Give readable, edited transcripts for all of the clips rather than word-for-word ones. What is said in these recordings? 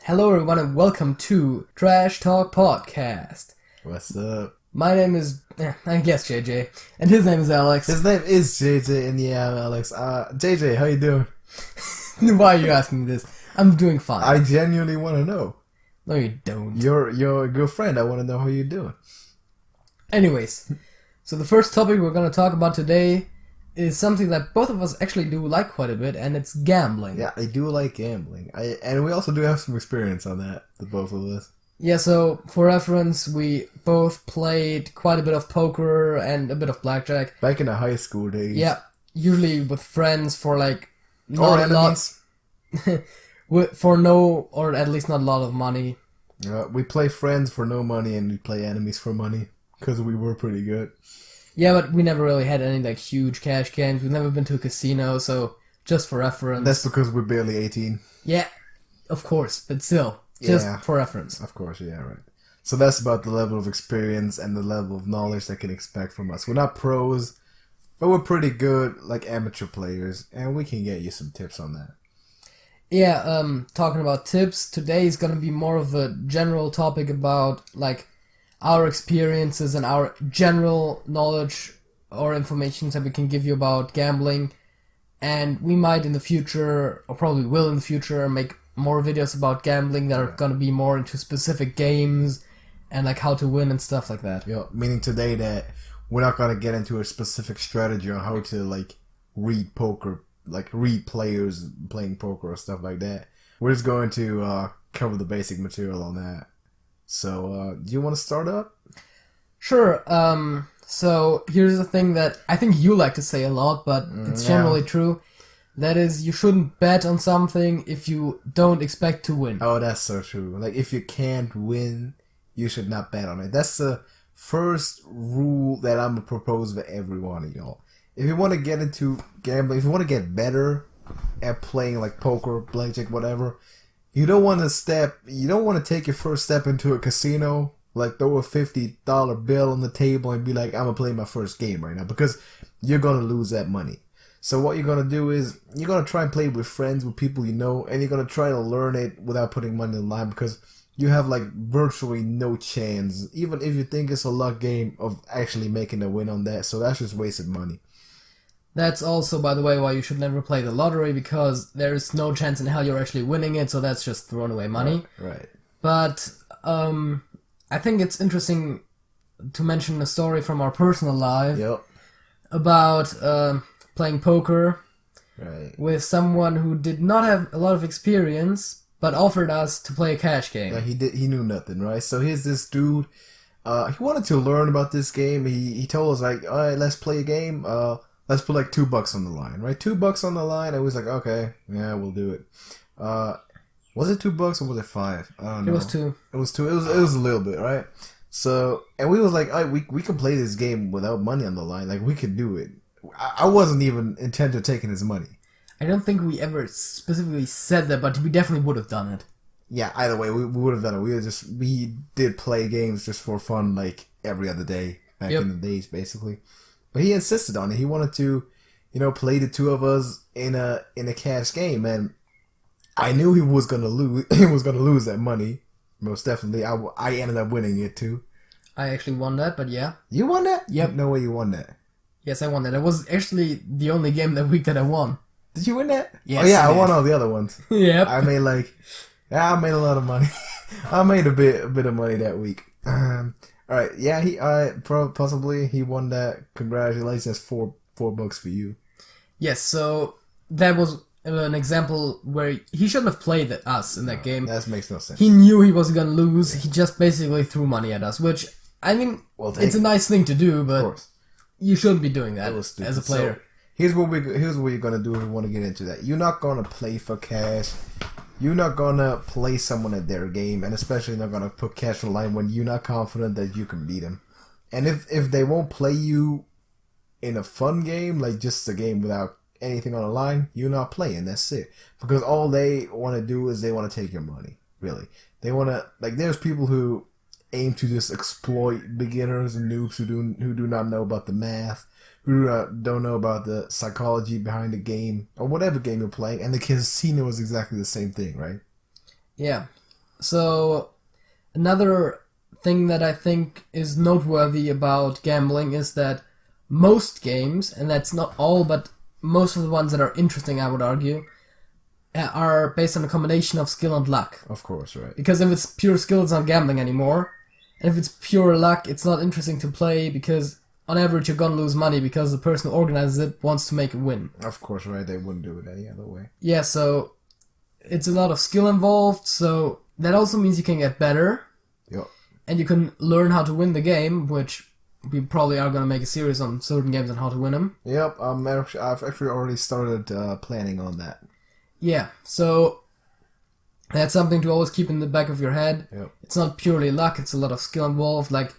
Hello everyone and welcome to Trash Talk Podcast. What's up? My name is, I guess JJ, and his name is Alex. His name is JJ, and yeah, I'm Alex. JJ, how you doing? Why are you asking me this? I'm doing fine. I genuinely want to know. No, you don't. You're a good friend. I want to know how you're doing. Anyways, so the first topic we're going to talk about today is something that both of us actually do like quite a bit, and it's gambling. Yeah, I do like gambling. And we also do have some experience on that, the both of us. Yeah, so for reference, we both played quite a bit of poker and a bit of blackjack. Back in the high school days. Yeah, usually with friends for like Or enemies. for no, or at least not a lot of money. We play friends for no money, and we play enemies for money, because we were pretty good. Yeah, but we never really had any like huge cash games. We've never been to a casino, so just for reference. That's because we're barely 18. Yeah, of course, but still, just for reference. Of course, yeah, right. So that's about the level of experience and the level of knowledge they can expect from us. We're not pros, but we're pretty good, like amateur players, and we can get you some tips on that. Yeah, talking about tips, today is gonna be more of a general topic about like our experiences and our general knowledge or information that we can give you about gambling. And we might in the future, or probably will in the future, make more videos about gambling that are gonna be more into specific games and like how to win and stuff like that. Yeah, meaning today that we're not gonna get into a specific strategy on how to like read poker, like read players playing poker or stuff like that. We're just going to cover the basic material on that. So, do you want to start up? Sure. So here's the thing that I think you like to say a lot, but it's generally true. That is, you shouldn't bet on something if you don't expect to win. Oh, that's so true. Like, if you can't win, you should not bet on it. That's the first rule that I'm going to propose for every one of y'all. If you want to get into gambling, if you want to get better at playing like poker, blackjack, whatever, you don't want to take your first step into a casino, like throw a $50 bill on the table and be like, I'm going to play my first game right now, because you're going to lose that money. So what you're going to do is, you're going to try and play with friends, with people you know, and you're going to try to learn it without putting money on the line, because you have like virtually no chance, even if you think it's a luck game, of actually making a win on that. So that's just wasted money. That's also, by the way, why you should never play the lottery, because there's no chance in hell you're actually winning it, so that's just thrown away money. Right. But I think it's interesting to mention a story from our personal life about playing poker with someone who did not have a lot of experience, but offered us to play a cash game. Yeah, he knew nothing, right? So here's this dude. He wanted to learn about this game. He told us, like, all right, let's play a game. Let's put like $2 on the line, right? $2 on the line. I was like, okay, yeah, we'll do it. Was it $2 or was it $5? I don't know. It was 2. It was 2. It was a little bit, right? So, and we was like, all right, we could play this game without money on the line. Like, we could do it. I wasn't even intent on taking his money. I don't think we ever specifically said that, but we definitely would have done it. Yeah, either way, we would have done it. We did play games just for fun, like every other day back in the days, basically. But he insisted on it. He wanted to, play the two of us in a cash game, and I knew he was gonna lose. He was gonna lose that money, most definitely. I ended up winning it too. I actually won that, but yeah. You won that? Yep. No way you won that. Yes, I won that. It was actually the only game that week that I won. Did you win that? Yes. Oh yeah, I won all the other ones. Yep. I made I made a lot of money. I made a bit of money that week. All right, yeah, possibly he won that. Congratulations, $4 for you. Yes, so that was an example where he shouldn't have played us in that game. That makes no sense. He knew he was gonna lose. He just basically threw money at us, which I mean, it's a nice thing to do, but you shouldn't be doing that as a player. So, here's what you're gonna do if you want to get into that. You're not gonna play for cash. You're not gonna play someone at their game, and especially not gonna put cash on the line when you're not confident that you can beat them. And if they won't play you in a fun game, like just a game without anything on the line, you're not playing. That's it. Because all they want to do is they want to take your money. Really, they want to there's people who aim to just exploit beginners and noobs who do not know about the math, who don't know about the psychology behind the game or whatever game you're playing, and the casino is exactly the same thing, right? Yeah. So another thing that I think is noteworthy about gambling is that most games, and that's not all, but most of the ones that are interesting, I would argue, are based on a combination of skill and luck. Of course, right. Because if it's pure skill, it's not gambling anymore. And if it's pure luck, it's not interesting to play because on average you're gonna lose money because the person who organizes it wants to make a win. Of course, right. They wouldn't do it any other way. Yeah, so it's a lot of skill involved, so that also means you can get better. Yep. And you can learn how to win the game, which we probably are going to make a series on certain games and how to win them. Yep, I've actually already started planning on that. Yeah, so that's something to always keep in the back of your head. Yep. It's not purely luck, it's a lot of skill involved. Like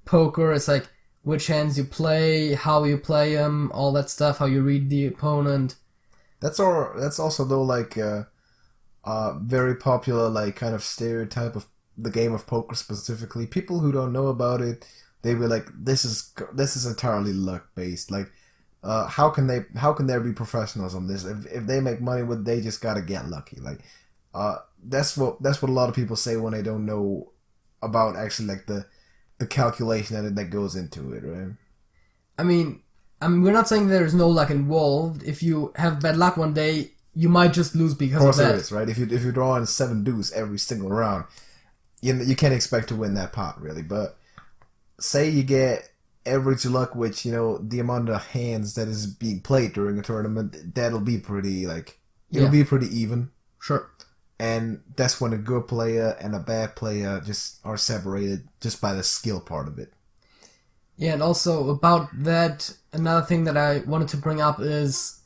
poker, it's like which hands you play, how you play them, all that stuff, how you read the opponent. That's also though like very popular like kind of stereotype of the game of poker specifically. People who don't know about it, they be like, this is entirely luck based. Like, how can there be professionals on this? If they make money with, they just gotta get lucky. Like, that's what a lot of people say when they don't know about actually like the calculation that goes into it, right? I mean, we're not saying there's no luck involved. If you have bad luck one day, you might just lose because of that. Of course there is, right? If you draw in 7 deuce every single round, you can't expect to win that pot, really. But say you get average luck, which, the amount of hands that is being played during a tournament, that'll be pretty, it'll be pretty even. Sure. And that's when a good player and a bad player just are separated just by the skill part of it. Yeah, and also about that, another thing that I wanted to bring up is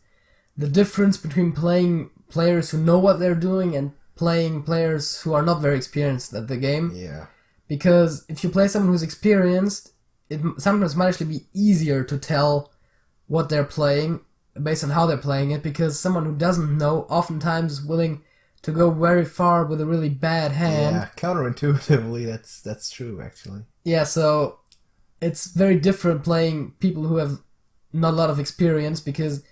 the difference between playing players who know what they're doing and playing players who are not very experienced at the game. Yeah. Because if you play someone who's experienced, it sometimes might actually be easier to tell what they're playing based on how they're playing it, because someone who doesn't know oftentimes is willing to go very far with a really bad hand. Yeah, counterintuitively, that's true, actually. Yeah, so it's very different playing people who have not a lot of experience, because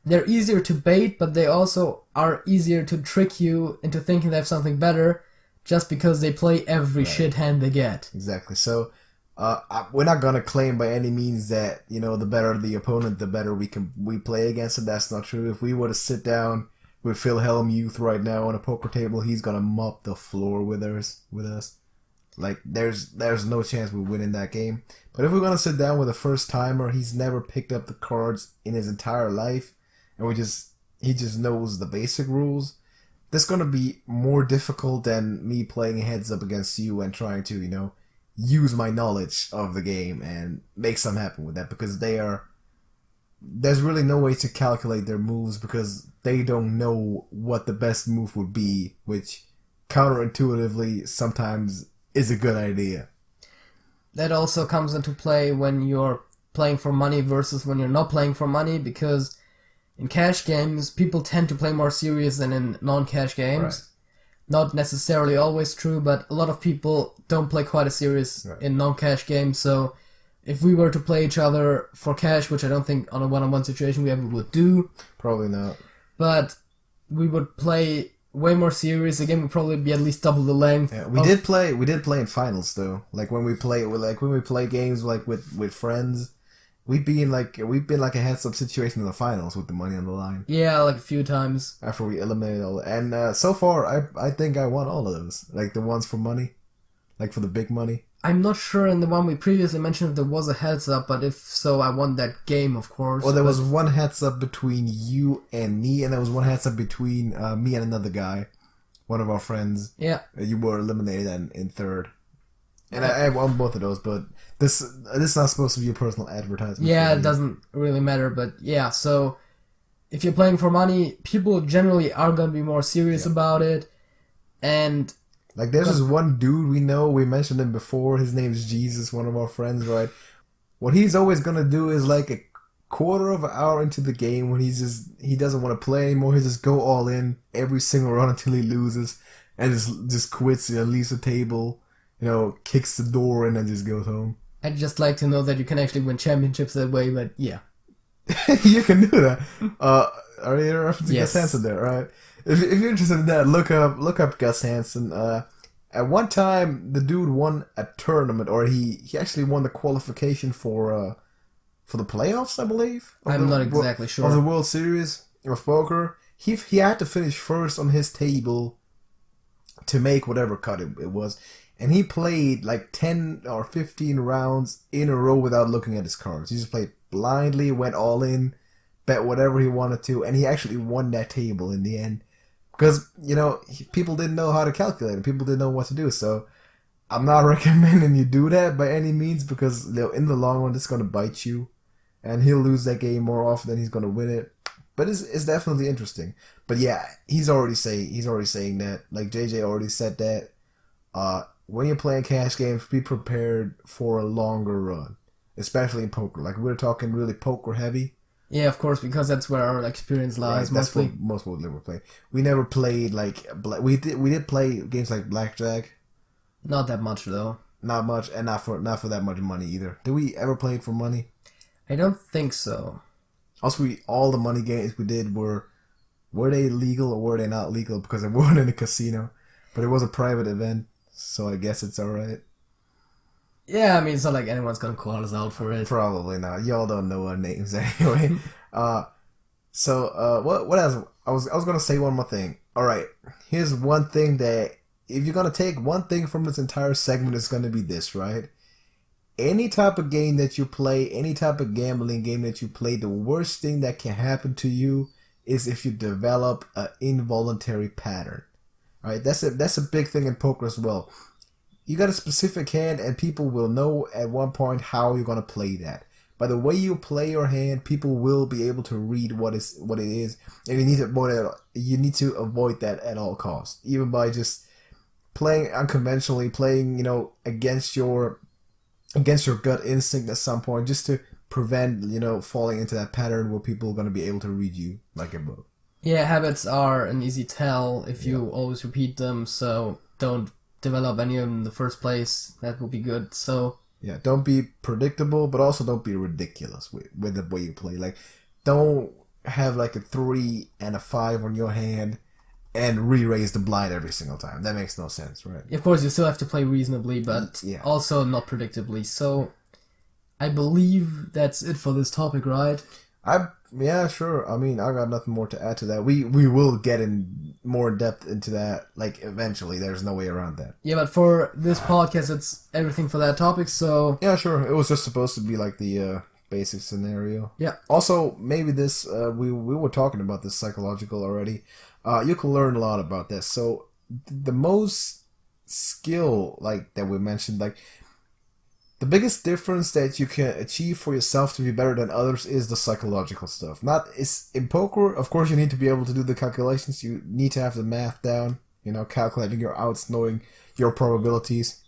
they're easier to bait, but they also are easier to trick you into thinking they have something better just because they play every shit hand they get. Exactly. So we're not gonna claim by any means that the better the opponent, the better we play against him. That's not true. If we were to sit down with Phil Hellmuth right now on a poker table, he's gonna mop the floor with us. Like there's no chance we're winning that game. But if we're gonna sit down with a first timer, he's never picked up the cards in his entire life, and he just knows the basic rules. That's gonna be more difficult than me playing heads up against you and trying to, use my knowledge of the game and make something happen with that, because there's really no way to calculate their moves because they don't know what the best move would be, which counterintuitively sometimes is a good idea. That also comes into play when you're playing for money versus when you're not playing for money, because in cash games, people tend to play more serious than in non-cash games. Right. Not necessarily always true, but a lot of people don't play quite as serious in non-cash games, so if we were to play each other for cash, which I don't think on a one-on-one situation we ever would do. Probably not. But we would play way more serious. The game would probably be at least double the length. Yeah, we did play in finals though. Like when we play games like with friends, we've been like a heads-up situation in the finals with the money on the line. Yeah, like a few times. After we eliminated all, and so far I think I won all of those. Like the ones for money, like for the big money. I'm not sure in the one we previously mentioned if there was a heads-up, but if so, I won that game, of course. Well, there was one heads-up between you and me, and there was one heads-up between me and another guy, one of our friends. Yeah. You were eliminated in third. And I won both of those, but this is not supposed to be a personal advertisement. Yeah, it doesn't really matter, but yeah, so if you're playing for money, people generally are going to be more serious about it, and... Like, there's this one dude we know, we mentioned him before, his name is Jesus, one of our friends, right? What he's always going to do is, like, a quarter of an hour into the game when he doesn't want to play anymore, he just go all in every single round until he loses, and just quits, leaves the table, kicks the door in and just goes home. I'd just like to know that you can actually win championships that way, but yeah. You can do that. Are you referencing Yes. Gus Hansen there, right? If you're interested in that, look up Gus Hansen. At one time, the dude won a tournament, or he actually won the qualification for the playoffs, I believe. I'm not exactly sure. Of the World Series of Poker. He had to finish first on his table to make whatever cut it was. And he played like 10 or 15 rounds in a row without looking at his cards. He just played blindly, went all in, bet whatever he wanted to, and he actually won that table in the end. Because, people didn't know how to calculate it. People didn't know what to do. So I'm not recommending you do that by any means, because in the long run, it's going to bite you. And he'll lose that game more often than he's going to win it. But it's definitely interesting. But yeah, he's already saying that. Like JJ already said that. When you're playing cash games, be prepared for a longer run, especially in poker. Like we're talking really poker heavy. Yeah, of course, because that's where our experience lies, right, mostly. That's what most people were playing. We never played we did play games like blackjack. Not that much though. Not much, and not for that much money either. Did we ever play it for money? I don't think so. Also, all the money games we did were they legal or were they not legal? Because they weren't in a casino, but it was a private event, so I guess it's all right. Yeah, I mean, it's not like anyone's gonna call us out for it. Probably not. Y'all don't know our names anyway. So what else? I was gonna say one more thing. All right, here's one thing that if you're gonna take one thing from this entire segment, it's gonna be this, right? Any type of game that you play, any type of gambling game that you play, the worst thing that can happen to you is if you develop an involuntary pattern. All right, that's a big thing in poker as well. You got a specific hand, and people will know at one point how you're gonna play that. By the way you play your hand, people will be able to read what it is, and you need to avoid that at all costs. Even by just playing unconventionally, playing against your gut instinct at some point, just to prevent falling into that pattern where people are gonna be able to read you like a book. Yeah, habits are an easy tell if you always repeat them. So don't develop any of them in the first place. That will be good. So yeah, don't be predictable, but also don't be ridiculous with the way you play. Like, don't have like a 3 and a 5 on your hand and re-raise the blind every single time. That makes no sense, right? Of course, you still have to play reasonably, but also not predictably. So I believe that's it for this topic, right? Yeah, sure. I mean, I got nothing more to add to that. We will get in more depth into that, like, eventually. There's no way around that. Yeah, but for this podcast, it's everything for that topic, so... Yeah, sure. It was just supposed to be, like, the basic scenario. Yeah. Also, maybe this, we were talking about this psychological already. You can learn a lot about this. So, the most skill, like, that we mentioned, like... The biggest difference that you can achieve for yourself to be better than others is the psychological stuff. In poker, of course, you need to be able to do the calculations. You need to have the math down, calculating your outs, knowing your probabilities.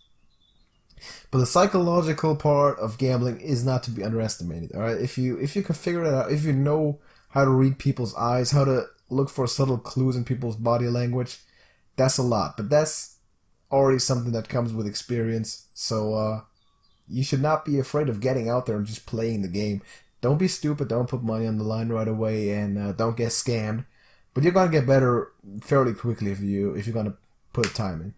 But the psychological part of gambling is not to be underestimated. All right, if you can figure it out, if you know how to read people's eyes, how to look for subtle clues in people's body language, that's a lot. But that's already something that comes with experience. So. You should not be afraid of getting out there and just playing the game. Don't be stupid. Don't put money on the line right away, and don't get scammed. But you're gonna get better fairly quickly if you're gonna put time in.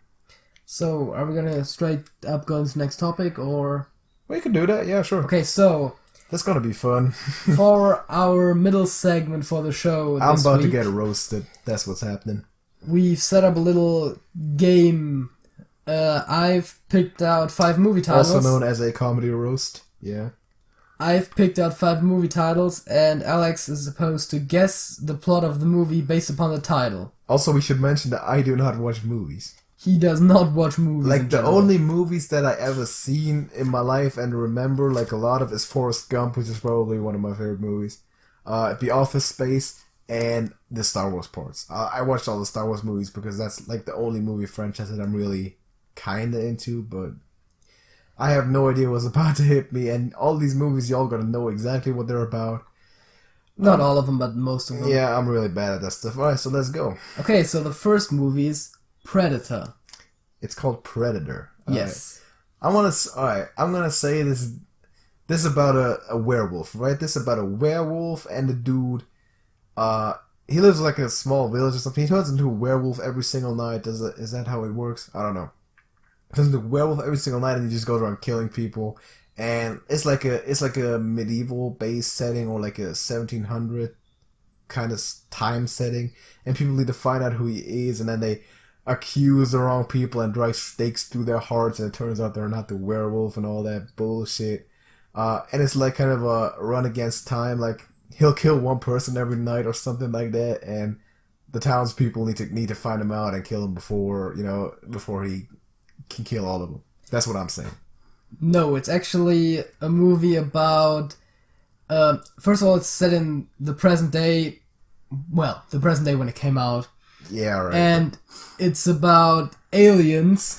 So, are we gonna straight up go into the next topic, or? We can do that. Yeah, sure. Okay, so that's gonna be fun. For our middle segment for the show, I'm about to get roasted. That's what's happening. We've set up a little game. I've picked out 5 movie titles. Also known as a comedy roast. Yeah. I've picked out 5 movie titles, and Alex is supposed to guess the plot of the movie based upon the title. Also, we should mention that I do not watch movies. He does not watch movies. Like, the only movies that I ever seen in my life and remember, like, a lot of is Forrest Gump, which is probably one of my favorite movies. The Office Space, and the Star Wars parts. I watched all the Star Wars movies because that's, like, the only movie franchise that I'm really kinda into, but I have no idea what's about to hit me, and all these movies, y'all gotta know exactly what they're about. Not all of them, but most of them. Yeah, I'm really bad at that stuff. Alright, so let's go. Okay, so the first movie is Predator. It's called Predator. Yes. Alright, I'm gonna say this is about a werewolf, right? This is about a werewolf and a dude. He lives like in a small village or something. He turns into a werewolf every single night. Is that how it works? I don't know. turns into a werewolf every single night, and he just goes around killing people. And it's like a medieval based setting, or like a 1700 kind of time setting, and people need to find out who he is, and then they accuse the wrong people and drive stakes through their hearts, and it turns out they're not the werewolf and all that bullshit. And it's like kind of a run against time. Like he'll kill one person every night or something like that, and the townspeople need to find him out and kill him before he can kill all of them. That's what I'm saying. No, it's actually a movie about. First of all, it's set in the present day. Well, the present day when it came out. Yeah, right. And it's about aliens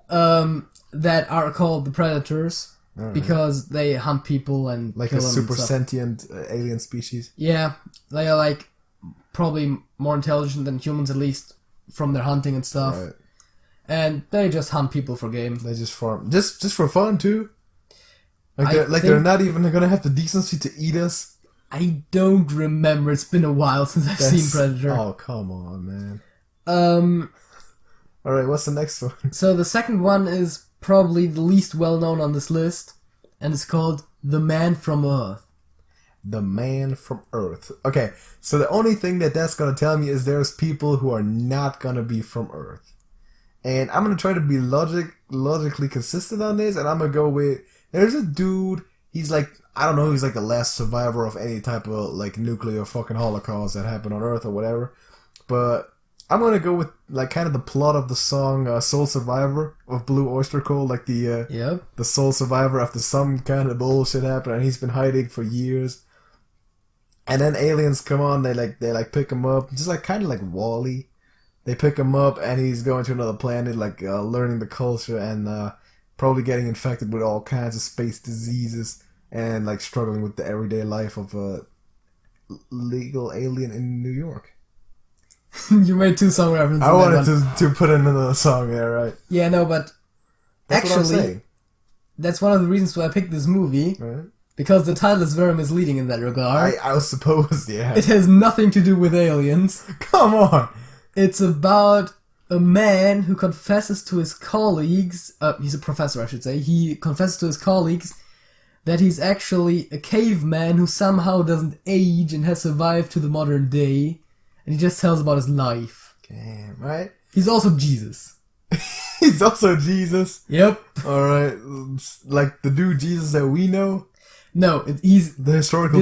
that are called the Predators because they hunt people and like kill a them super and stuff. sentient alien species. Yeah, they are like probably more intelligent than humans, at least from their hunting and stuff. Right. And they just hunt people for game. They just farm, just for fun too. They're not even gonna have the decency to eat us. I don't remember. It's been a while since I've seen Predator. Oh, come on, man. Alright, what's the next one? So the second one is probably the least well known on this list, and it's called The Man from Earth. The Man from Earth. Okay, so the only thing that's gonna tell me is there's people who are not gonna be from Earth. And I'm gonna try to be logically consistent on this, and I'm gonna go with, there's a dude, he's like, I don't know, he's like the last survivor of any type of like nuclear fucking holocaust that happened on Earth or whatever. But I'm gonna go with like kind of the plot of the song Soul Survivor of Blue Oyster Cult, like the Soul Survivor after some kind of bullshit happened and he's been hiding for years. And then aliens come on, they pick him up, just like kind of like Wall-E. They pick him up and he's going to another planet, like learning the culture and probably getting infected with all kinds of space diseases and like struggling with the everyday life of a legal alien in New York. You made two song references. I wanted to put in another song there, right? Yeah, no, but that's actually, that's one of the reasons why I picked this movie. Right. Because the title is very misleading in that regard. I was supposed, yeah. It has nothing to do with aliens. Come on! It's about a man who confesses to his colleagues, he's a professor I should say, he confesses to his colleagues that he's actually a caveman who somehow doesn't age and has survived to the modern day, and he just tells about his life. Damn, right? He's also Jesus. He's also Jesus? Yep. Alright, like the dude Jesus that we know? No, he's the historical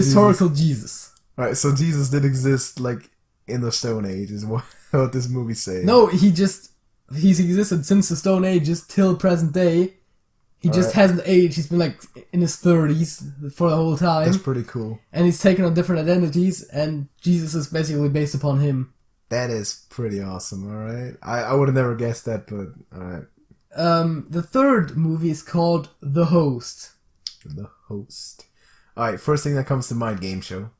Jesus. Alright, so Jesus did exist, like, in the Stone Age, is what this movie's saying. No, he's existed since the Stone Age, just till present day. He just hasn't aged. He's been, like, in his 30s for the whole time. That's pretty cool. And he's taken on different identities, and Jesus is basically based upon him. That is pretty awesome, alright? I would have never guessed that, but alright. The third movie is called The Host. The Host. Alright, first thing that comes to mind, game show.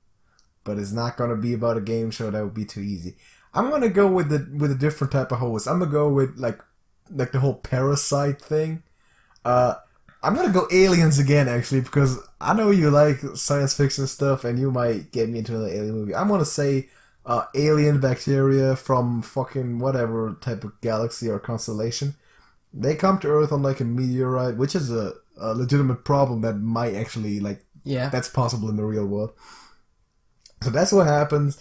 But it's not gonna be about a game show, that would be too easy. I'm gonna go with a different type of host. I'm gonna go with like the whole parasite thing. I'm gonna go aliens again, actually, because I know you like science fiction stuff and you might get me into another alien movie. I'm gonna say alien bacteria from fucking whatever type of galaxy or constellation. They come to Earth on like a meteorite, which is a legitimate problem that might actually that's possible in the real world. So that's what happens.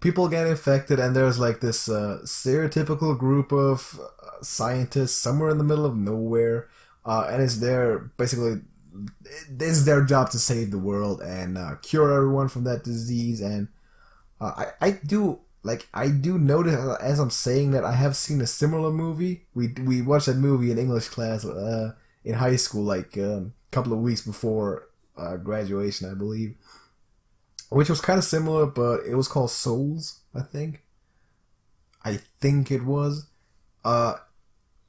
People get infected, and there's like this stereotypical group of scientists somewhere in the middle of nowhere, and it's their their job to save the world and cure everyone from that disease. And I do notice as I'm saying that I have seen a similar movie. We watched that movie in English class in high school, like a couple of weeks before graduation, I believe. Which was kind of similar, but it was called Souls, I think. I think it was. And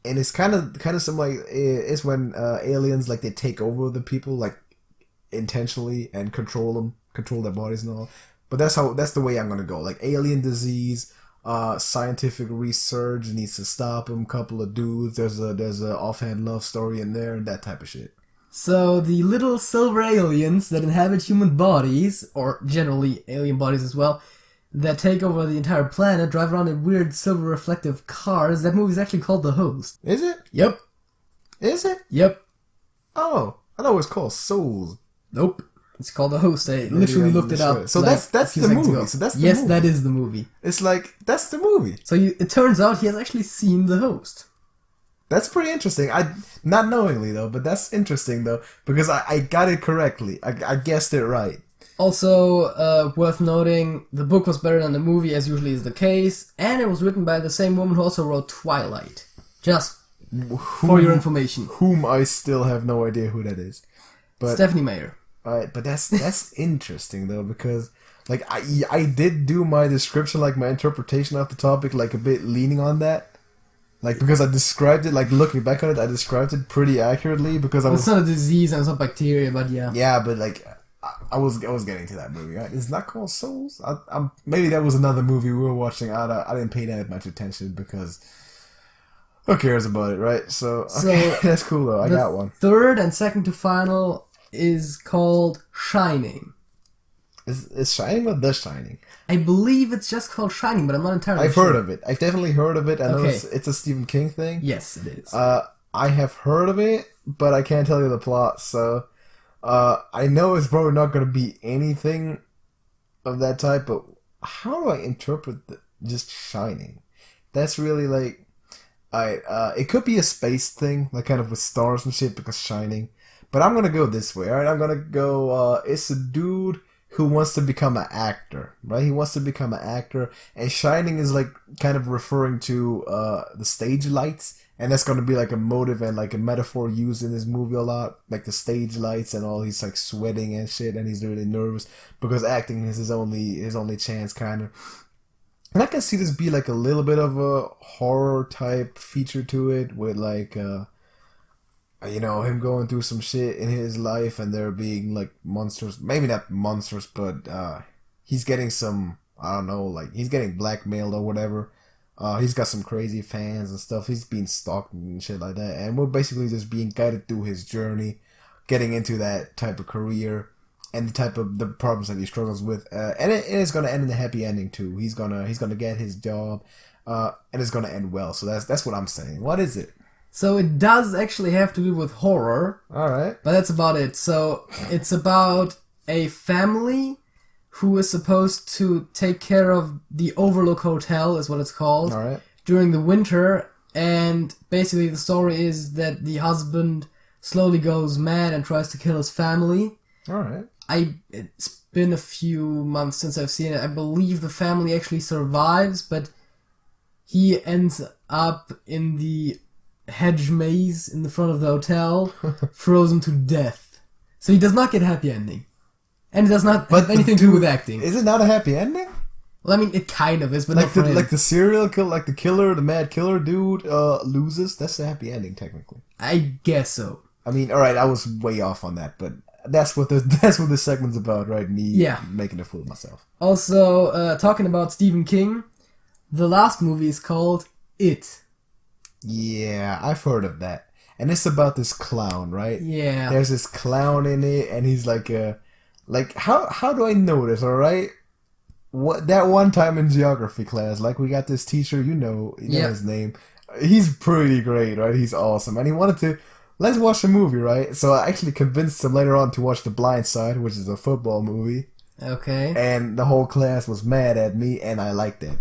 it's kind of similar. It's when aliens, like, they take over the people, like, intentionally and control their bodies and all. But that's the way I'm gonna go. Like, alien disease, scientific research needs to stop them. Couple of dudes. There's a offhand love story in there and that type of shit. So, the little silver aliens that inhabit human bodies, or generally alien bodies as well, that take over the entire planet, drive around in weird silver reflective cars. That movie's actually called The Host. Is it? Yep. Is it? Yep. Oh, I thought it was called Souls. Nope. It's called The Host. I literally looked it up. So that's the movie. So that's the movie. Yes, that is the movie. It's like, that's the movie. So it turns out he has actually seen The Host. That's pretty interesting. Not knowingly though, but that's interesting though, because I got it correctly. I guessed it right. Also, worth noting, the book was better than the movie, as usually is the case, and it was written by the same woman who also wrote Twilight. Just for your information. Whom I still have no idea who that is. But Stephanie Meyer. Alright, but that's interesting though, because like I did do my description, like my interpretation of the topic, like a bit leaning on that. Like, because I described it, like, looking back on it, I described it pretty accurately, because It's not a disease and it's not bacteria, but yeah. Yeah, but, like, I was getting to that movie, right? It's not called Souls? Maybe that was another movie we were watching. I didn't pay that much attention, because who cares about it, right? So that's cool, though. I got one. Third and second to final is called Shining. Is Shining or The Shining? I believe it's just called Shining, but I'm not entirely sure. I've heard of it. I've definitely heard of it. I know it's a Stephen King thing. Yes, it is. I have heard of it, but I can't tell you the plot. So I know it's probably not going to be anything of that type. But how do I interpret just Shining? That's really like, it could be a space thing, like kind of with stars and shit, because Shining. But I'm gonna go this way. All right, I'm gonna go. It's a dude who wants to become an actor, right? He wants to become an actor, and Shining is like kind of referring to the stage lights, and that's gonna be like a motive and like a metaphor used in this movie a lot, like the stage lights and all. He's like sweating and shit, and he's really nervous because acting is his only chance, kind of. And I can see this be like a little bit of a horror type feature to it, with like him going through some shit in his life, and there being like monsters, maybe not monsters, but he's getting some, I don't know, like he's getting blackmailed or whatever. He's got some crazy fans and stuff. He's being stalked and shit like that, and we're basically just being guided through his journey, getting into that type of career and the problems that he struggles with. And it is gonna end in a happy ending too. He's gonna get his job, and it's gonna end well. So that's what I'm saying. What is it? So it does actually have to do with horror. Alright. But that's about it. So it's about a family who is supposed to take care of the Overlook Hotel, is what it's called, Alright. during the winter. And basically the story is that the husband slowly goes mad and tries to kill his family. Alright. It's been a few months since I've seen it. I believe the family actually survives, but he ends up in the hedge maze in the front of the hotel, frozen to death. So he does not get a happy ending. And it does not have anything to do with acting. Is it not a happy ending? Well, I mean, it kind of is, but like not the serial killer, like the killer, the mad killer dude loses. That's a happy ending, technically. I guess so. I mean, all right, I was way off on that, but that's what the segment's about, right? Me making a fool of myself. Also, talking about Stephen King, the last movie is called It. Yeah, I've heard of that. And it's about this clown, right? Yeah. There's this clown in it, and he's like how do I know this, alright? What that one time in geography class, like we got this teacher, you know his name. He's pretty great, right? He's awesome. And he wanted to, let's watch a movie, right? So I actually convinced him later on to watch The Blind Side, which is a football movie. Okay. And the whole class was mad at me, and I liked it.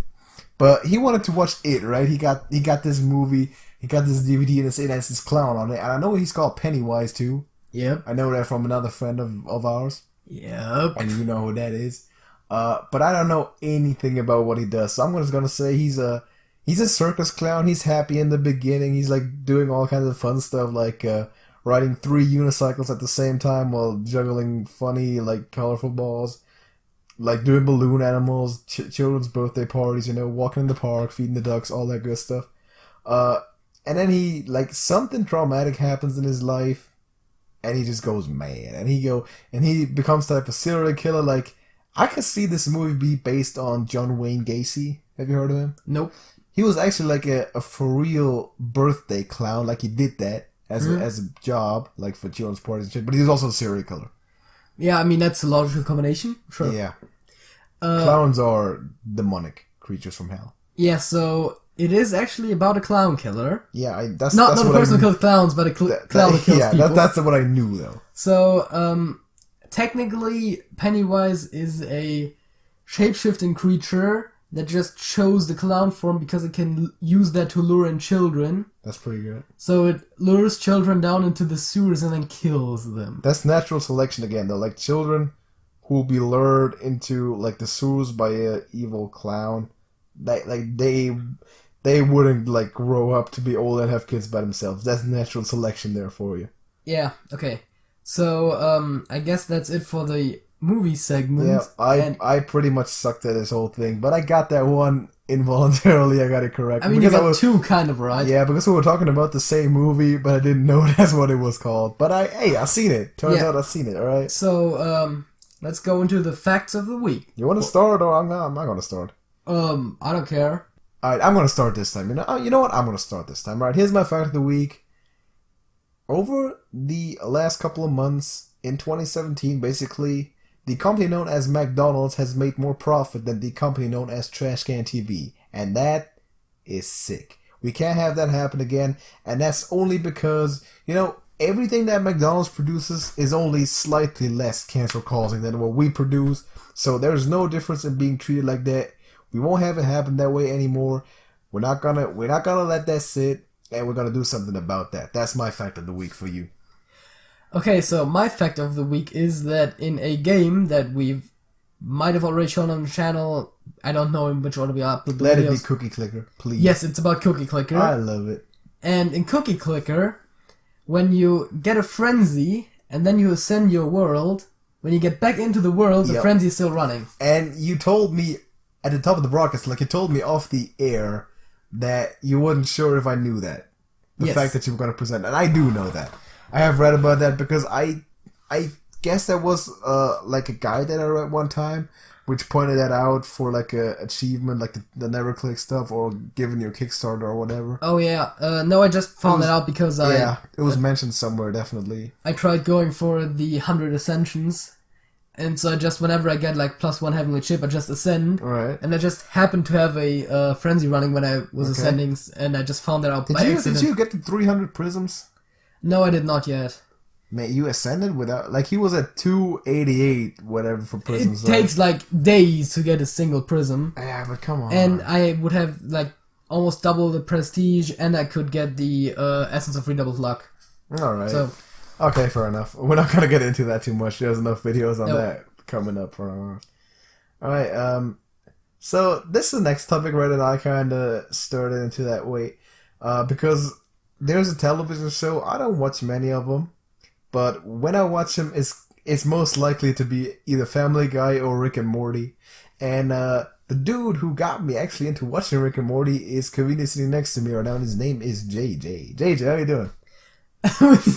But he wanted to watch It, right? He got this movie, he got this DVD, and it has this clown on it. And I know he's called Pennywise, too. Yep. I know that from another friend of ours. Yep. And you know who that is. But I don't know anything about what he does. So I'm just going to say he's a circus clown. He's happy in the beginning. He's like doing all kinds of fun stuff, like riding 3 unicycles at the same time while juggling funny, like, colorful balls. Like doing balloon animals, children's birthday parties, walking in the park, feeding the ducks, all that good stuff. And then he, like, something traumatic happens in his life, and he just goes mad. And he becomes type of serial killer. Like, I could see this movie be based on John Wayne Gacy. Have you heard of him? Nope. He was actually like a for real birthday clown. Like, he did that as a job, like for children's parties and shit. But he was also a serial killer. Yeah, I mean, that's a logical combination. Sure. Yeah. Clowns are demonic creatures from hell. Yeah, so it is actually about a clown killer. Yeah, that's not what a person who kills clowns, but a clown that kills people. Yeah, that's what I knew though. So, technically, Pennywise is a shape-shifting creature that just chose the clown form because it can use that to lure in children. That's pretty good. So it lures children down into the sewers and then kills them. That's natural selection again, though. Like children who will be lured into like the sewers by a evil clown, they wouldn't like grow up to be old and have kids by themselves. That's natural selection there for you. Yeah. Okay. So I guess that's it for the movie segment. Yeah, I pretty much sucked at this whole thing, but I got that one involuntarily. I got it correct. I mean, because you got two kind of right. Yeah, because we were talking about the same movie, but I didn't know that's what it was called. But I seen it. Turns out I seen it. All right. So let's go into the facts of the week. You want to start, or I'm not gonna start. I don't care. All right, I'm gonna start this time. You know what? I'm gonna start this time. All right, here's my fact of the week. Over the last couple of months in 2017, basically, the company known as McDonald's has made more profit than the company known as Trashcan TV. And that is sick. We can't have that happen again. And that's only because, everything that McDonald's produces is only slightly less cancer-causing than what we produce. So there's no difference in being treated like that. We won't have it happen that way anymore. We're not gonna let that sit. And we're gonna do something about that. That's my fact of the week for you. Okay, so my fact of the week is that in a game that we might have already shown on the channel, I don't know in which order we upload. Let it be Cookie Clicker, please. Yes, it's about Cookie Clicker. I love it. And in Cookie Clicker, when you get a frenzy and then you ascend your world, when you get back into the world, the frenzy is still running. And you told me at the top of the broadcast, like you told me off the air, that you wasn't sure if I knew that. The fact that you were going to present. And I do know that. I have read about that because I guess that was like a guide that I read one time, which pointed that out for like a achievement, like the never click stuff or giving you a Kickstarter or whatever. Oh yeah. No, I just found that out because it was mentioned somewhere, definitely. I tried going for the 100 Ascensions. And so I just, whenever I get like +1 heavenly chip, I just ascend. Right. And I just happened to have a frenzy running when I was ascending, and I just found that out by accident. Did you get the 300 prisms? No, I did not yet. Man, you ascended without... Like, he was at 288, whatever, for prisms. It takes like days to get a single prism. Yeah, but come on. And I would have like almost double the prestige, and I could get the Essence of Redoubled Luck. Alright. So... Okay, fair enough. We're not going to get into that too much. There's enough videos on that coming up for us. Alright, so this is the next topic, right, that I kind of started into that way. Because there's a television show. I don't watch many of them. But when I watch them, it's most likely to be either Family Guy or Rick and Morty. And the dude who got me actually into watching Rick and Morty is conveniently sitting next to me right now. And his name is JJ. JJ, how you doing?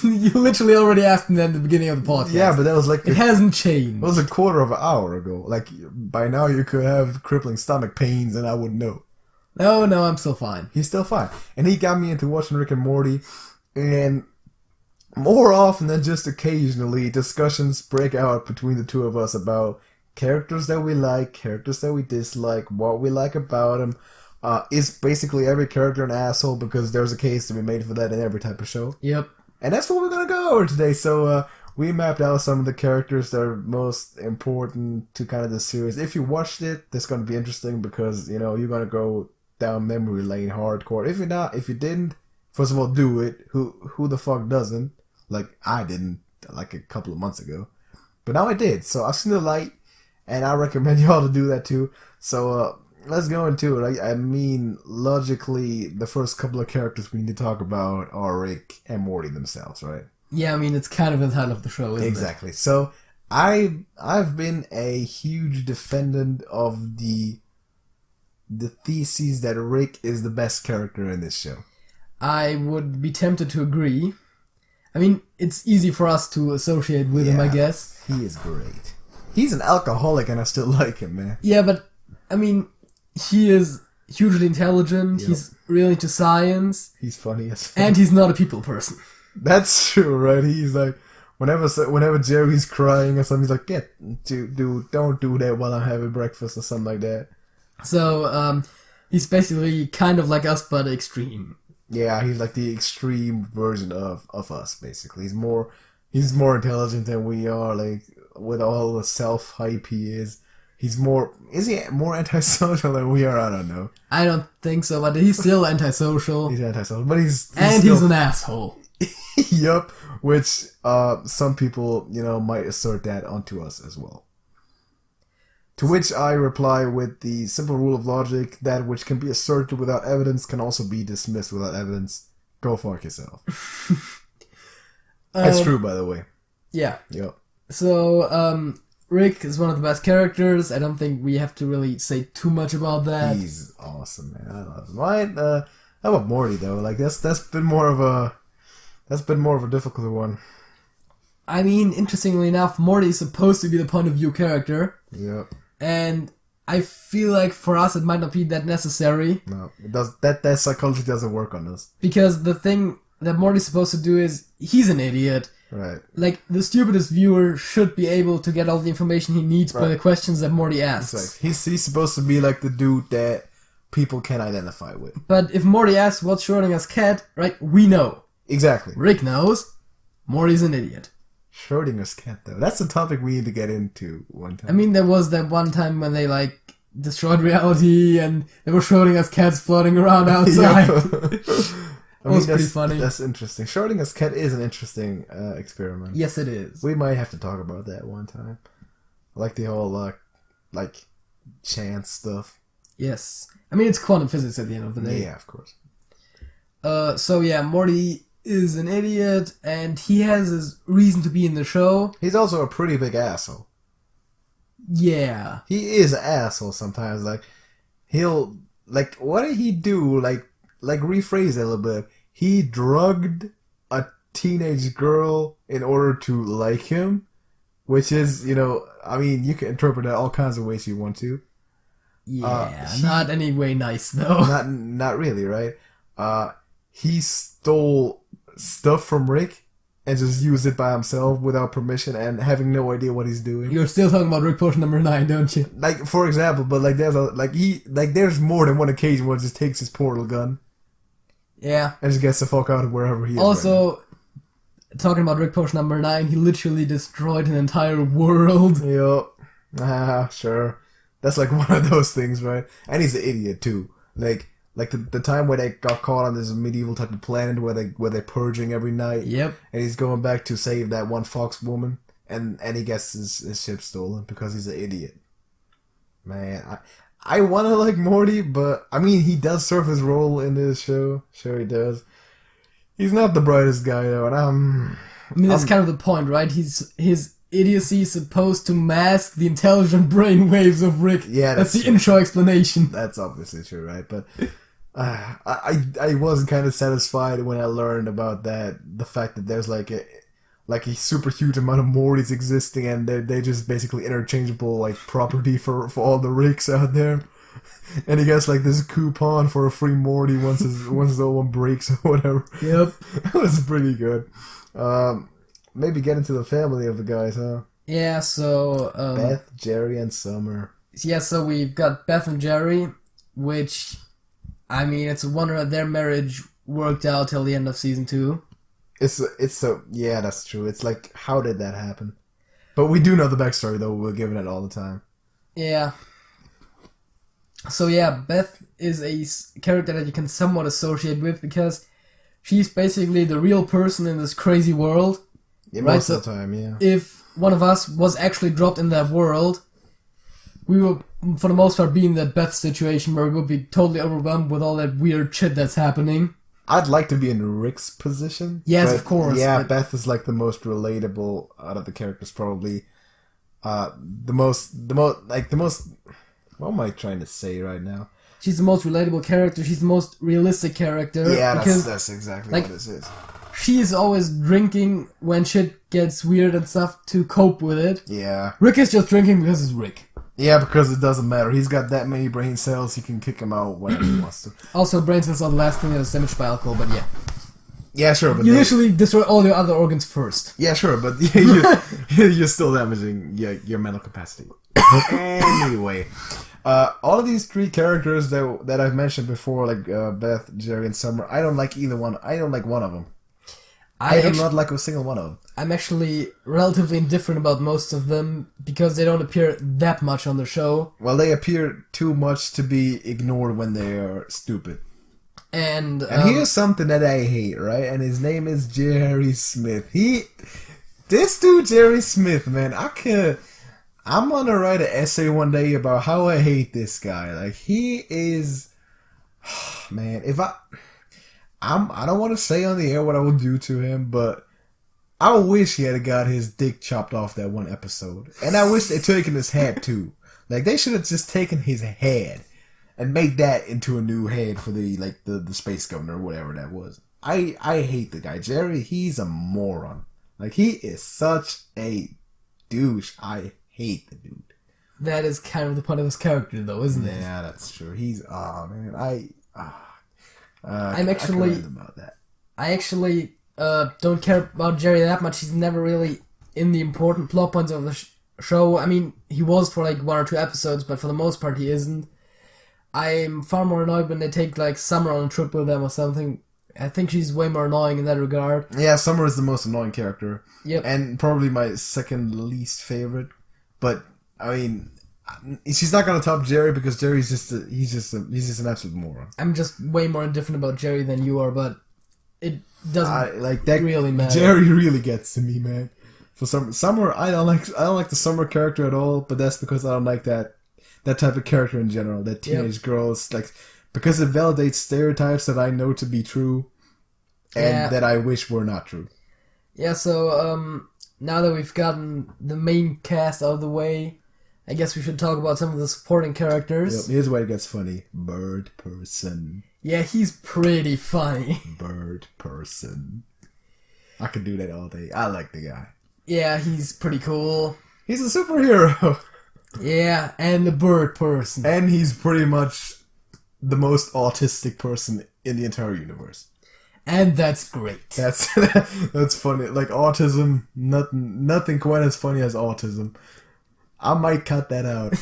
You literally already asked me that at the beginning of the podcast. Yeah, but that was like... It hasn't changed. It was a quarter of an hour ago. Like, by now you could have crippling stomach pains and I wouldn't know. No, I'm still fine. He's still fine. And he got me into watching Rick and Morty. And more often than just occasionally, discussions break out between the two of us about characters that we like, characters that we dislike, what we like about them. Is basically every character an asshole, because there's a case to be made for that in every type of show. Yep. And that's what we're going to go over today. So we mapped out some of the characters that are most important to kind of the series. If you watched it, that's going to be interesting because, you're going to go down memory lane hardcore. If you're not, if you didn't, first of all, do it. Who the fuck doesn't? Like, I didn't, like a couple of months ago. But now I did. So I've seen the light, and I recommend y'all to do that too. So, let's go into it. I mean, logically, the first couple of characters we need to talk about are Rick and Morty themselves, right? Yeah, I mean, it's kind of the title of the show, isn't it? Exactly. So, I've been a huge defendant of the thesis that Rick is the best character in this show. I would be tempted to agree. I mean, it's easy for us to associate with him, I guess. He is great. He's an alcoholic and I still like him, man. Yeah, but, I mean... He is hugely intelligent, he's really into science. He's funny as fuck. And he's not a people person. That's true, right? He's like, whenever Jerry's crying or something, he's like, dude, don't do that while I'm having breakfast or something like that. So, he's basically kind of like us, but extreme. Yeah, he's like the extreme version of us, basically. He's more intelligent than we are, like, with all the self-hype he is. Is he more antisocial than we are? I don't know. I don't think so, but he's still antisocial. He's antisocial, but he's he's an asshole. Yup, which some people, might assert that onto us as well. To which I reply with the simple rule of logic: that which can be asserted without evidence can also be dismissed without evidence. Go fuck yourself. That's true, by the way. Yeah. Yep. So, Rick is one of the best characters. I don't think we have to really say too much about that. He's awesome, man. I love him. Right? How about Morty though? Like that's been more of a difficult one. I mean, interestingly enough, Morty is supposed to be the point of view character. Yep. And I feel like for us it might not be that necessary. No, it does. That psychology doesn't work on us. Because the thing that Morty's supposed to do is he's an idiot. Right. Like, the stupidest viewer should be able to get all the information he needs by the questions that Morty asks. That's right. He's supposed to be like the dude that people can identify with. But if Morty asks what's Schrodinger's cat, right, we know. Exactly. Rick knows. Morty's an idiot. Schrodinger's cat, though. That's a topic we need to get into one time. I mean, there was that one time when they, like, destroyed reality and there were Schrodinger's cats floating around outside. That was pretty funny. That's interesting. Schrodinger's cat is an interesting experiment. Yes, it is. We might have to talk about that one time. Like the whole, chance stuff. Yes. I mean, it's quantum physics at the end of the day. Yeah, of course. So yeah, Morty is an idiot, and he has his reason to be in the show. He's also a pretty big asshole. Yeah. He is an asshole sometimes. Like, he'll... Like, what did he do? Like rephrase it a little bit. He drugged a teenage girl in order to like him, which is, I mean, you can interpret that all kinds of ways you want to. Yeah, not any way nice though. Not really, right? He stole stuff from Rick and just used it by himself without permission and having no idea what he's doing. You're still talking about Rick Potion number 9, don't you? Like, for example, but there's more than one occasion where he just takes his portal gun. Yeah. And just gets the fuck out of wherever he is. Also, talking about Rick Potion number 9, he literally destroyed an entire world. Yup. Sure. That's like one of those things, right? And he's an idiot too. Like the time where they got caught on this medieval type of planet where they're purging every night. Yep. And he's going back to save that one fox woman, and he gets his ship stolen because he's an idiot. Man, I want to like Morty, but I mean, he does serve his role in this show. Sure, he does. He's not the brightest guy though, and I mean, that's kind of the point, right? His idiocy is supposed to mask the intelligent brain waves of Rick. Yeah, that's the intro explanation. That's obviously true, right? But I was kind of satisfied when I learned about that. The fact that there's like a super huge amount of Mortys existing, and they're just basically interchangeable like property for all the Ricks out there. And he gets like this coupon for a free Morty once the old one breaks or whatever. Yep, that was pretty good. Maybe get into the family of the guys, huh? Yeah. So Beth, Jerry, and Summer. Yeah. So we've got Beth and Jerry, which, I mean, it's a wonder that their marriage worked out till the end of season 2. Yeah, that's true. It's like, how did that happen? But we do know the backstory, though. We're giving it all the time. Yeah. So yeah, Beth is a character that you can somewhat associate with because she's basically the real person in this crazy world. Yeah, most of the time, yeah. If one of us was actually dropped in that world, we would, for the most part, be in that Beth situation where we would be totally overwhelmed with all that weird shit that's happening. I'd like to be in Rick's position. Yes, of course. Yeah, but Beth is like the most relatable out of the characters, probably. The most. What am I trying to say right now? She's the most relatable character. She's the most realistic character. Yeah, that's exactly what this is. She's always drinking when shit gets weird and stuff to cope with it. Yeah. Rick is just drinking because he's Rick. Yeah, because it doesn't matter. He's got that many brain cells, he can kick them out whenever he wants to. Also, brain cells are the last thing that is damaged by alcohol, but yeah. Yeah, sure, but you literally destroy all your other organs first. Yeah, sure, but you're still damaging your mental capacity. Anyway, all of these three characters that I've mentioned before, like Beth, Jerry, and Summer, I don't like either one. I don't like one of them. I do not like a single one of them. I'm actually relatively indifferent about most of them because they don't appear that much on the show. Well, they appear too much to be ignored when they are stupid. And here's something that I hate, right? And his name is Jerry Smith. This dude, Jerry Smith, man, I'm gonna write an essay one day about how I hate this guy. Like, he is, man, I don't want to say on the air what I would do to him, but I wish he had got his dick chopped off that one episode. And I wish they'd taken his head too. Like, they should have just taken his head and made that into a new head for the space governor or whatever that was. I hate the guy. Jerry, he's a moron. Like, he is such a douche. I hate the dude. That is kind of the point of his character, though, isn't it? Yeah, that's true. He's, man, I actually don't care about Jerry that much. He's never really in the important plot points of the show. I mean, he was for like 1 or 2 episodes, but for the most part he isn't. I'm far more annoyed when they take like Summer on a trip with them or something. I think she's way more annoying in that regard. Yeah, Summer is the most annoying character. Yep. And probably my second least favorite. But I mean, she's not gonna top Jerry because Jerry's just an absolute moron. I'm just way more indifferent about Jerry than you are, but it doesn't really matter. Jerry really gets to me, man. For Summer, I don't like the Summer character at all, but that's because I don't like that type of character in general. That teenage girls, like, because it validates stereotypes that I know to be true and that I wish were not true. Yeah, so now that we've gotten the main cast out of the way, I guess we should talk about some of the supporting characters. Yep, here's where it gets funny. Bird person. Yeah, he's pretty funny. Bird person. I could do that all day. I like the guy. Yeah, he's pretty cool. He's a superhero. Yeah, and the bird person. And he's pretty much the most autistic person in the entire universe. And that's great. That's funny. Like, autism, nothing quite as funny as autism. I might cut that out.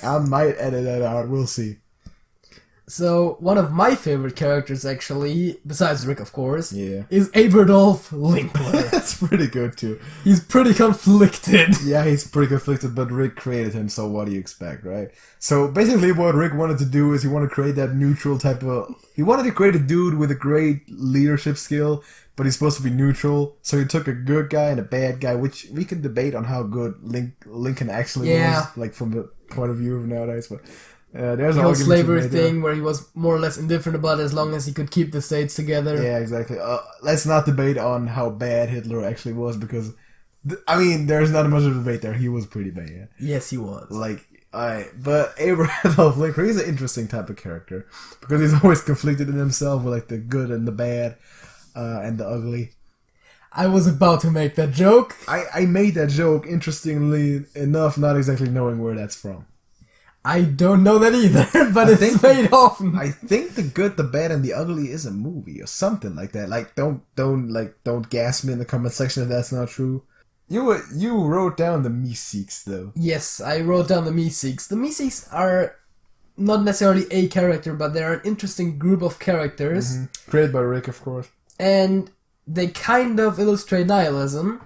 I might edit that out. We'll see. So, one of my favorite characters, actually, besides Rick, of course, is Aberdolf Linkler. That's pretty good, too. He's pretty conflicted. Yeah, he's pretty conflicted, but Rick created him, so what do you expect, right? So, basically what Rick wanted to do is he wanted to create that neutral type of... He wanted to create a dude with a great leadership skill, but he's supposed to be neutral. So he took a good guy and a bad guy, which we can debate on how good Lincoln actually was, like, from the point of view of nowadays, but... there's the whole slavery thing where he was more or less indifferent about it as long as he could keep the states together. Yeah, exactly. Let's not debate on how bad Hitler actually was because, there's not much of a debate there. He was pretty bad. Yes, he was. But Abraham Lincoln, he's an interesting type of character because he's always conflicted in himself with like the good and the bad and the ugly. I was about to make that joke. I made that joke, interestingly enough, not exactly knowing where that's from. I don't know that either, but it's made often. I think The Good, the Bad, and the Ugly is a movie or something like that. Like, don't gas me in the comment section if that's not true. You wrote down the Meeseeks, though. Yes, I wrote down the Meeseeks. The Meeseeks are not necessarily a character, but they're an interesting group of characters. Mm-hmm. Created by Rick, of course. And they kind of illustrate nihilism,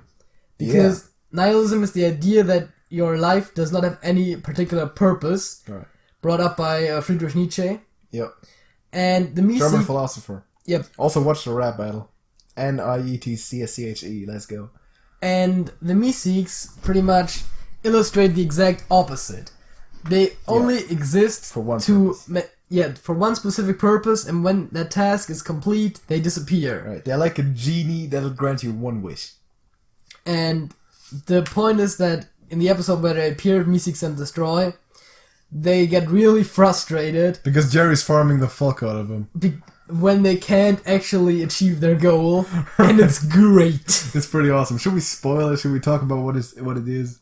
because nihilism is the idea that your life does not have any particular purpose, brought up by Friedrich Nietzsche. Yep. And the Meeseeks... German philosopher. Yep. Also watch the rap battle. Nietschche. Let's go. And the Meeseeks pretty much illustrate the exact opposite. They only exist for one purpose. For one specific purpose, and when that task is complete, they disappear. Right. They're like a genie that'll grant you one wish. And the point is that in the episode where they appear, Meeseeks and Destroy, they get really frustrated. Because Jerry's farming the fuck out of them. When they can't actually achieve their goal. And it's great. It's pretty awesome. Should we spoil it? Should we talk about what it is?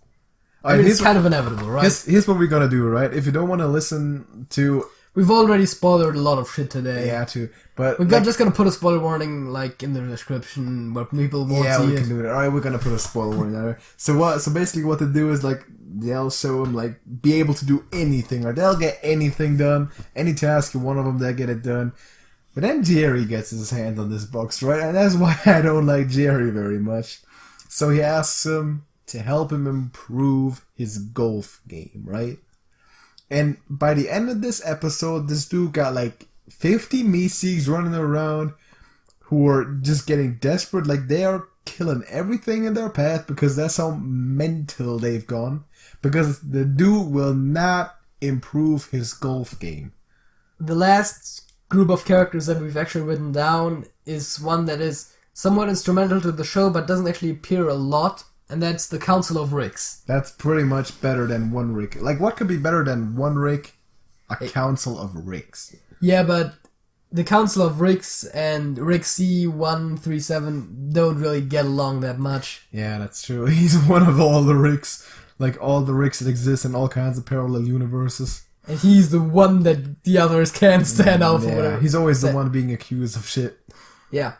It's kind of inevitable, right? Here's what we're gonna do, right? If you don't want to listen to we've already spoiled a lot of shit today. Yeah, too. But we're just gonna put a spoiler warning like in the description where people won't see it. Yeah, we can do it. Alright, we're gonna put a spoiler warning there. So basically what they do is like they'll show them like be able to do anything, or they'll get anything done, any task, one of them they'll get it done. But then Jerry gets his hand on this box, right? And that's why I don't like Jerry very much. So he asks him to help him improve his golf game, right? And by the end of this episode, this dude got like 50 Meeseeks running around who are just getting desperate. Like they are killing everything in their path because that's how mental they've gone. Because the dude will not improve his golf game. The last group of characters that we've actually written down is one that is somewhat instrumental to the show but doesn't actually appear a lot, and that's the Council of Ricks. That's pretty much better than one Rick. Like, what could be better than one Rick? A Council of Ricks. Yeah, but the Council of Ricks and Rick C137 don't really get along that much. Yeah, that's true. He's one of all the Ricks. Like, all the Ricks that exist in all kinds of parallel universes. And he's the one that the others can't stand out for. Yeah, he's always the one being accused of shit. Yeah.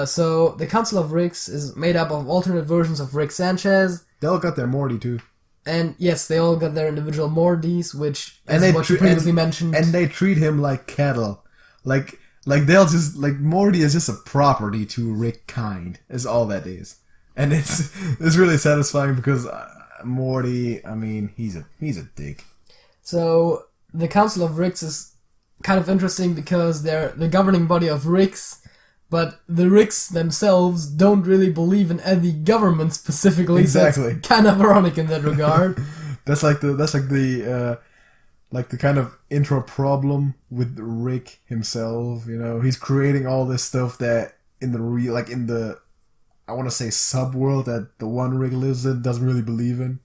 So the Council of Ricks is made up of alternate versions of Rick Sanchez. They all got their Morty too. And yes, they all got their individual Mortys, which is what you previously mentioned. And they treat him like cattle. Like they'll just, like, Morty is just a property to Rick kind, is all that is. And it's really satisfying because Morty, I mean, he's a dick. So the Council of Ricks is kind of interesting because they're the governing body of Ricks, but the Ricks themselves don't really believe in any government specifically. Exactly. So it's kind of ironic in that regard. That's like the kind of intro problem with Rick himself. You know, he's creating all this stuff that in the I want to say subworld that the one Rick lives in doesn't really believe in.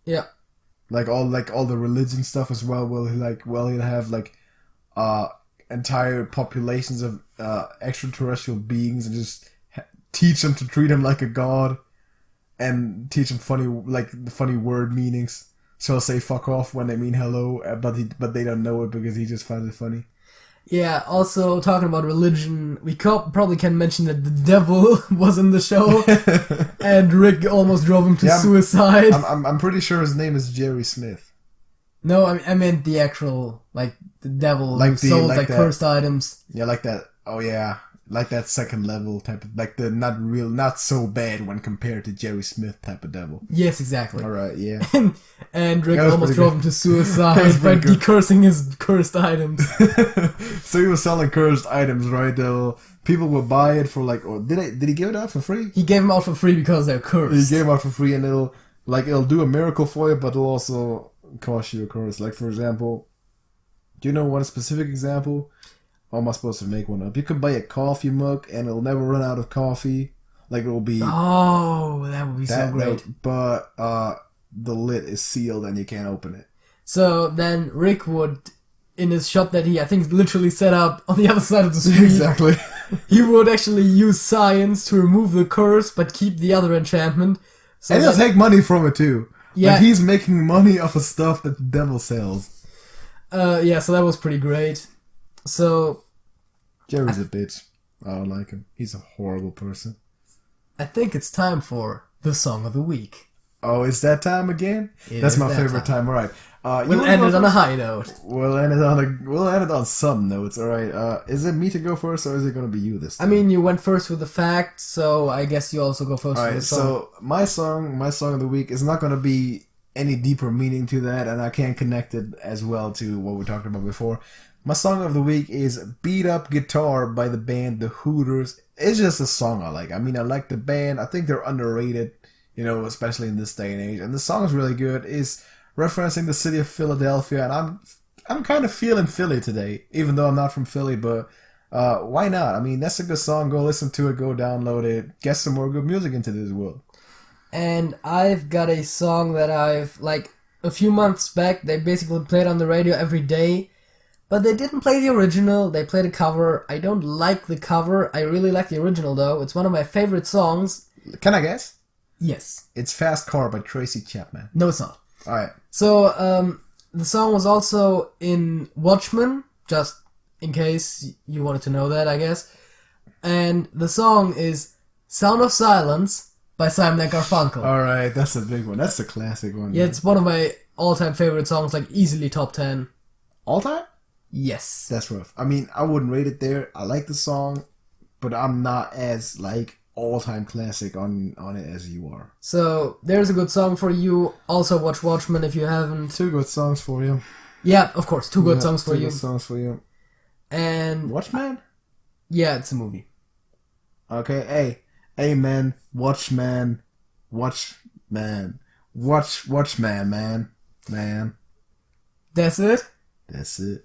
Yeah. Like all the religion stuff as well. He'll have entire populations of extraterrestrial beings and just teach them to treat him like a god, and teach them funny word meanings. So he'll say "fuck off" when they mean hello, but they don't know it because he just finds it funny. Yeah, also talking about religion, we probably can mention that the devil was in the show, and Rick almost drove him to suicide. I'm pretty sure his name is Jerry Smith. No, I meant the actual, like, the devil who sold, cursed items. Yeah, like that. Oh yeah, like that second level type of, like the not so bad when compared to Jerry Smith type of devil. Yes, exactly. All right, yeah. and Rick almost drove him to suicide by decursing his cursed items. So he was selling cursed items, right? People will buy it for or did he give it out for free? He gave them out for free because they're cursed. He gave them out for free, and it'll do a miracle for you, but it'll also cost you a curse. Like, for example, do you know one specific example? Or am I supposed to make one up? You could buy a coffee mug and it'll never run out of coffee. Like, it'll be... Oh, that would be so great. But the lid is sealed and you can't open it. So then Rick would, in his shop that he, I think, literally set up on the other side of the street... Exactly. He would actually use science to remove the curse but keep the other enchantment. So and he'll take money from it too. Yeah. Like, he's making money off of stuff that the devil sells. Yeah, so that was pretty great. So... Jerry's a bitch. I don't like him. He's a horrible person. I think it's time for the Song of the Week. Oh, it's that time again? That's my favorite time. All right. We'll end it on a high note. We'll end it on some notes. All right. Is it me to go first, or is it going to be you this time? I mean, you went first with the fact, so I guess you also go first with the song. So my song of the week is not going to be any deeper meaning to that, and I can't connect it as well to what we talked about before. My song of the week is Beat Up Guitar by the band The Hooters. It's just a song I like. I mean, I like the band. I think they're underrated, especially in this day and age. And the song is really good. It's referencing the city of Philadelphia, and I'm kind of feeling Philly today, even though I'm not from Philly, but why not? I mean, that's a good song. Go listen to it, go download it, get some more good music into this world. And I've got a song that a few months back, they basically played on the radio every day, but they didn't play the original, they played a cover. I don't like the cover, I really like the original though. It's one of my favorite songs. Can I guess? Yes. It's Fast Car by Tracy Chapman. No, it's not. Alright. So, the song was also in Watchmen, just in case you wanted to know that, I guess. And the song is Sound of Silence by Simon & Garfunkel. Alright, that's a big one. That's a classic one. Yeah, it's one of my all-time favorite songs, like easily top 10. All time? Yes. That's rough. I mean, I wouldn't rate it there. I like the song, but I'm not as, like, all-time classic on it as you are. So, there's a good song for you. Also watch Watchmen if you haven't. 2 good songs for you. Yeah, of course. 2 good songs for you. 2 good songs for you. And... Watchman? Yeah, it's a movie. Okay, hey man, Watchman, man. Watchman, man. That's it? That's it.